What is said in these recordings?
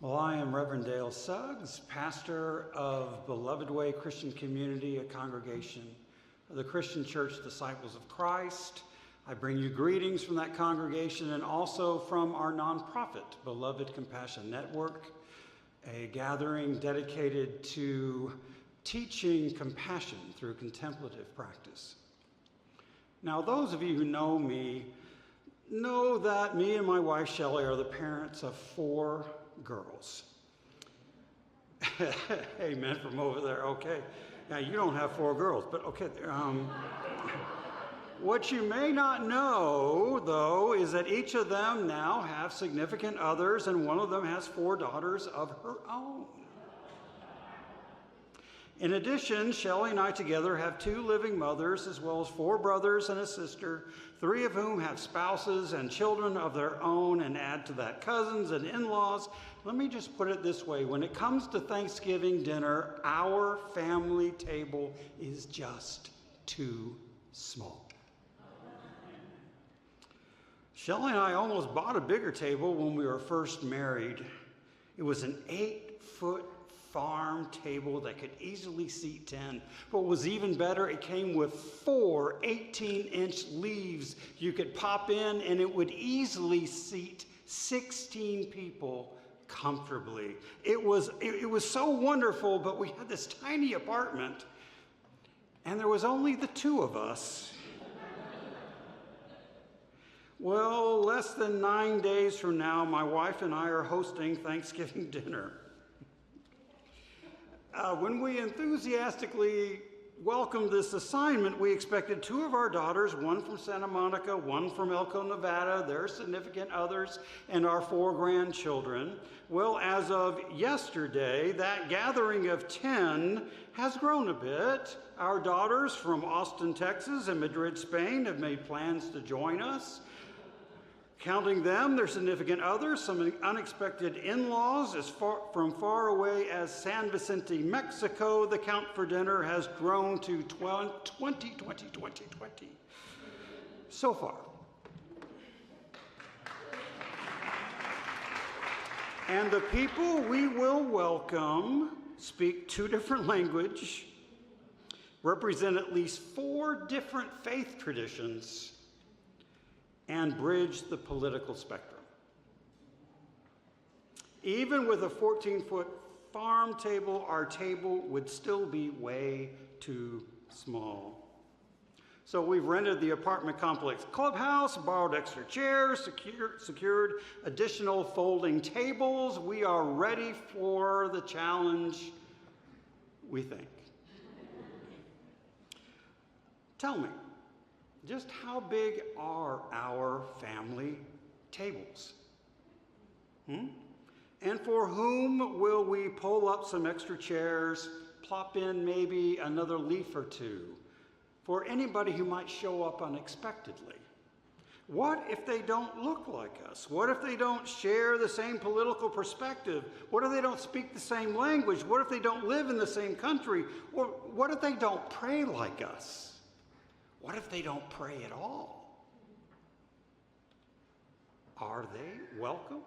Well, I am Reverend Dale Suggs, pastor of Beloved Way Christian Community, a congregation of the Christian Church Disciples of Christ. I bring you greetings from that congregation and also from our nonprofit, Beloved Compassion Network, a gathering dedicated to teaching compassion through contemplative practice. Now, those of you who know me know that me and my wife, Shelley, are the parents of 4 girls. Amen from over there. Okay. Now, you don't have 4 girls, but okay. What you may not know, though, is that each of them now have significant others, and one of them has 4 daughters of her own. In addition, Shelley and I together have 2 living mothers, as well as 4 brothers and a sister, 3 of whom have spouses and children of their own, and add to that cousins and in-laws. Let me just put it this way. When it comes to Thanksgiving dinner, our family table is just too small. Shelley and I almost bought a bigger table when we were first married. It was an 8-foot farm table that could easily seat 10. What was even better, it came with 4 18-inch leaves you could pop in, and it would easily seat 16 people comfortably. It was so wonderful, but we had this tiny apartment, and there was only the 2 of us. Well, less than 9 days from now, my wife and I are hosting Thanksgiving dinner. When we enthusiastically welcomed this assignment, we expected 2 of our daughters, one from Santa Monica, one from Elko, Nevada, their significant others, and our 4 grandchildren. Well, as of yesterday, that gathering of 10 has grown a bit. Our daughters from Austin, Texas, and Madrid, Spain, have made plans to join us. Counting them, their significant others, some unexpected in-laws from far away as San Vicente, Mexico, the count for dinner has grown to 20 so far. And the people we will welcome speak 2 different languages, represent at least 4 different faith traditions, and bridge the political spectrum. Even with a 14-foot farm table, our table would still be way too small. So we've rented the apartment complex clubhouse, borrowed extra chairs, secured additional folding tables. We are ready for the challenge, we think. Tell me, just how big are our family tables? And for whom will we pull up some extra chairs, plop in maybe another leaf or 2, for anybody who might show up unexpectedly? What if they don't look like us? What if they don't share the same political perspective? What if they don't speak the same language? What if they don't live in the same country? Or what if they don't pray like us? What if they don't pray at all? Are they welcome?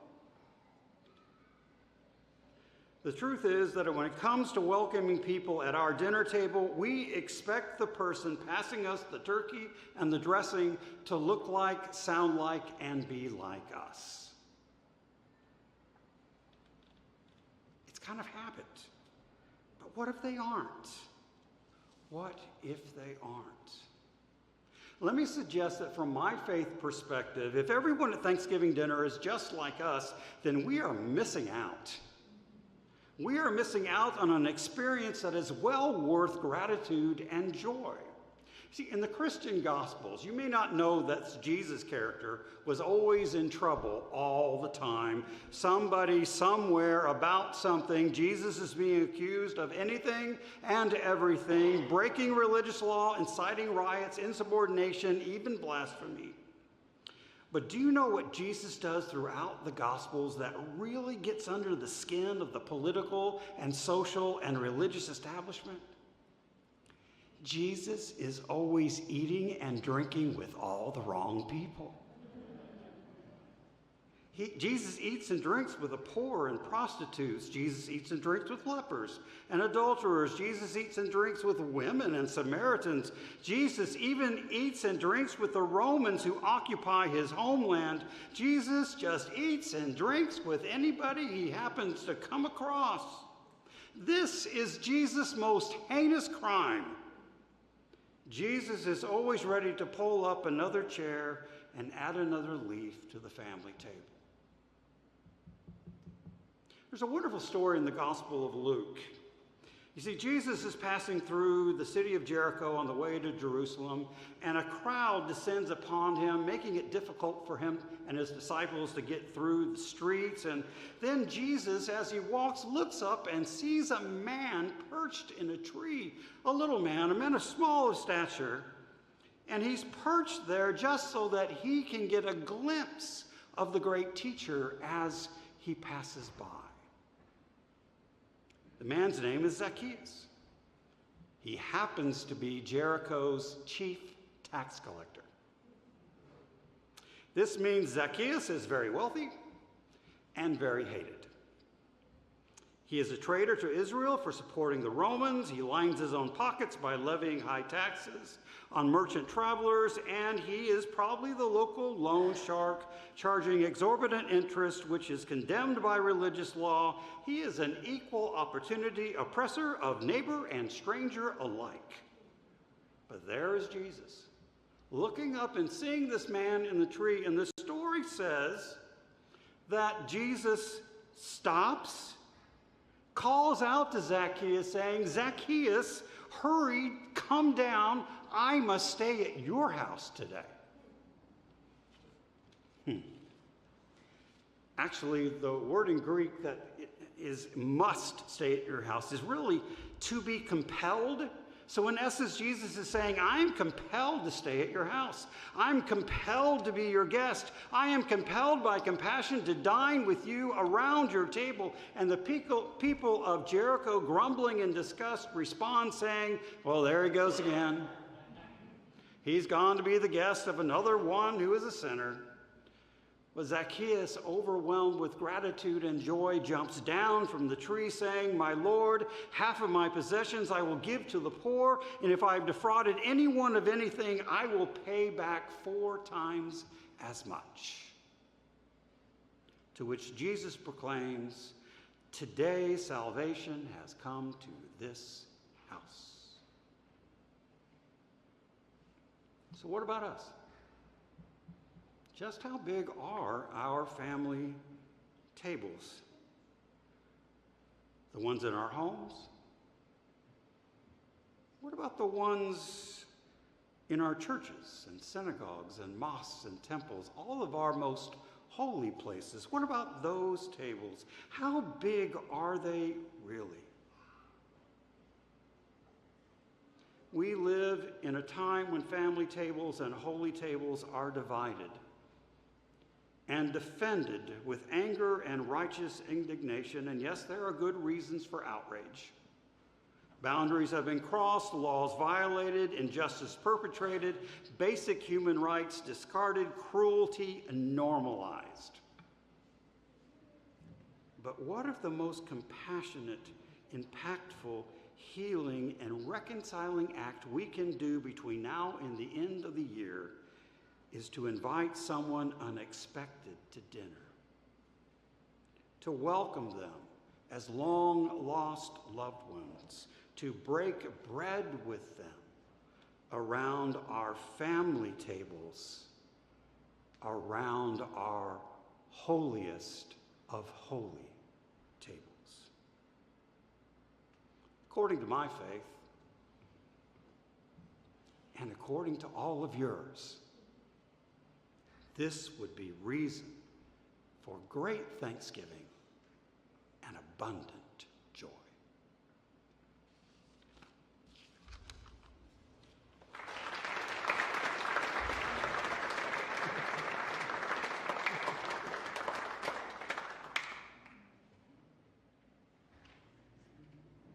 The truth is that when it comes to welcoming people at our dinner table, we expect the person passing us the turkey and the dressing to look like, sound like, and be like us. It's kind of habit. But what if they aren't? What if they aren't? Let me suggest that from my faith perspective, if everyone at Thanksgiving dinner is just like us, then we are missing out. We are missing out on an experience that is well worth gratitude and joy. See, in the Christian Gospels, you may not know that Jesus' character was always in trouble all the time. Somebody, somewhere, about something. Jesus is being accused of anything and everything, breaking religious law, inciting riots, insubordination, even blasphemy. But do you know what Jesus does throughout the Gospels that really gets under the skin of the political and social and religious establishment? Jesus is always eating and drinking with all the wrong people. Jesus eats and drinks with the poor and prostitutes. Jesus eats and drinks with lepers and adulterers. Jesus eats and drinks with women and Samaritans. Jesus even eats and drinks with the Romans who occupy his homeland. Jesus just eats and drinks with anybody he happens to come across. This is Jesus' most heinous crime. Jesus is always ready to pull up another chair and add another leaf to the family table. There's a wonderful story in the Gospel of Luke. You see, Jesus is passing through the city of Jericho on the way to Jerusalem, and a crowd descends upon him, making it difficult for him and his disciples to get through the streets. And then Jesus, as he walks, looks up and sees a man perched in a tree, a little man, a man of small stature. And he's perched there just so that he can get a glimpse of the great teacher as he passes by. The man's name is Zacchaeus. He happens to be Jericho's chief tax collector. This means Zacchaeus is very wealthy and very hated. He is a traitor to Israel for supporting the Romans. He lines his own pockets by levying high taxes on merchant travelers, and he is probably the local loan shark, charging exorbitant interest, which is condemned by religious law. He is an equal opportunity oppressor of neighbor and stranger alike. But there is Jesus, looking up and seeing this man in the tree, and the story says that Jesus stops, calls out to Zacchaeus, saying, "Zacchaeus, hurry, come down. I must stay at your house today." Actually, the word in Greek that is must stay at your house is really to be compelled. So in essence, Jesus is saying, I'm compelled to stay at your house. I'm compelled to be your guest. I am compelled by compassion to dine with you around your table. And the people of Jericho, grumbling in disgust, respond saying, well, there he goes again. He's gone to be the guest of another one who is a sinner. But Zacchaeus, overwhelmed with gratitude and joy, jumps down from the tree saying, "My Lord, half of my possessions I will give to the poor, and if I have defrauded anyone of anything, I will pay back 4 times as much." To which Jesus proclaims, "Today salvation has come to this house." So what about us? Just how big are our family tables? The ones in our homes? What about the ones in our churches and synagogues and mosques and temples, all of our most holy places? What about those tables? How big are they really? We live in a time when family tables and holy tables are divided and defended with anger and righteous indignation. And yes, there are good reasons for outrage. Boundaries have been crossed, laws violated, injustice perpetrated, basic human rights discarded, cruelty normalized. But what if the most compassionate, impactful, healing, and reconciling act we can do between now and the end of the year is to invite someone unexpected to dinner, to welcome them as long-lost loved ones, to break bread with them around our family tables, around our holiest of holy tables. According to my faith, and according to all of yours, this would be reason for great thanksgiving and abundant